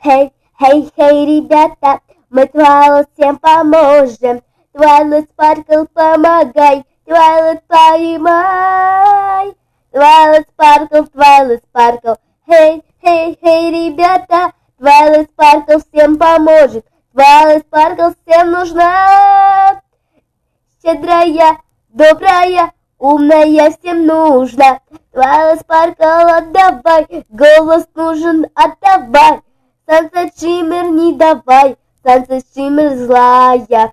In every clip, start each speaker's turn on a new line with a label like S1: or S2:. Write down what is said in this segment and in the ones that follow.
S1: Хей, ребята, мы Твайлайт всем поможем. Твайлайт Спаркл, помогай, Твайлайт поймай. Твайлайт Спаркл, хей, ребята, Твайлайт Спаркл всем поможет. Твайлайт Спаркл всем нужна. Щедрая, добрая, умная всем нужна. Твайлайт Спаркл, отдавай, голос нужен, отдавай. Сансет Шиммер не давай, Сансет Шиммер злая.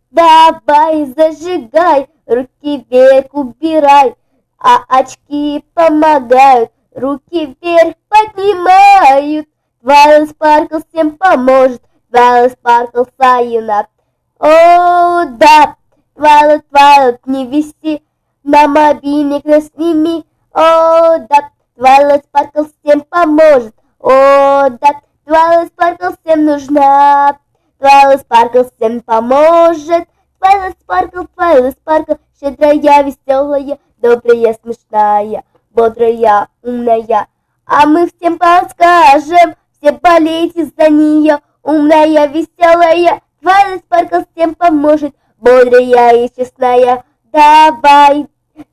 S1: Давай, зажигай, руки вверх убирай, а очки помогают, руки вверх поднимают. Твайлайт Спаркл всем поможет, Твайлайт Спаркл сайена. О, да, Твайлайт, не виси, на мобильник сними. О, да, Твайлайт Спаркл всем поможет. О, да, Твайлайт Спаркл всем нужна. Твайлайт Спаркл всем поможет. Твайлайт Спаркл, щедрая, веселая, добрая, смешная, бодрая, умная. А мы всем подскажем, все болейте за нее. Умная, веселая, Твайлайт Спаркл всем поможет, бодрая и честная. Давай,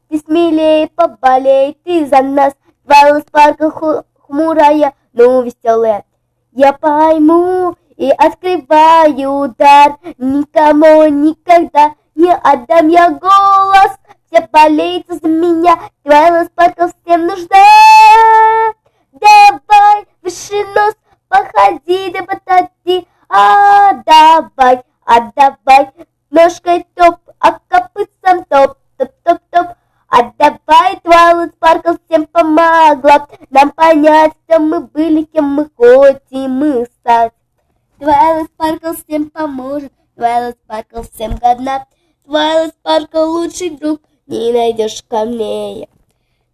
S1: ты смелее поболей, ты за нас. Твайлайт Спаркл хмурая, но веселая. Я пойму и открываю дар, никому никогда не отдам я голос. Все болеют за меня, Твайлайт Спаркл всем нужна. Давай, выше нос, походи, да потоди. Давай, отдавай, ножкой топ, а копытцем топ, топ. Отдавай, Твайлайт Спаркл всем помогла нам понять, кто мы были, кем мы хотим стать. Твайлайт Спаркл всем поможет, Твайлайт Спаркл всем годна. Твайлайт Спаркл лучший друг, не найдешь камней.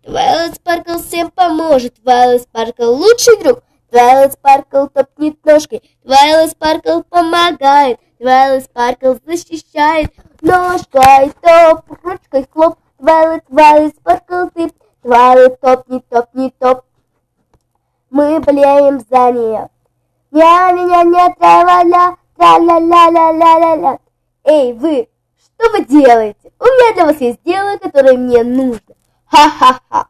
S1: Твайлайт Спаркл всем поможет, Твайлайт Спаркл лучший друг. Твайлайт Спаркл топнет ножкой, Твайлайт Спаркл помогает, Твайлайт Спаркл защищает. Ножкой топ, ручкой хлоп, Твайлайт Спаркл ты, Твайлайт топни, топ. Мы болеем за нее. Ня-ня-ня-ня, тра-ля-ля, тра-ля-ля-ля-ля-ля-ля. Эй, вы, что вы делаете? У меня для вас есть дело, которое мне нужно. Ха-ха-ха.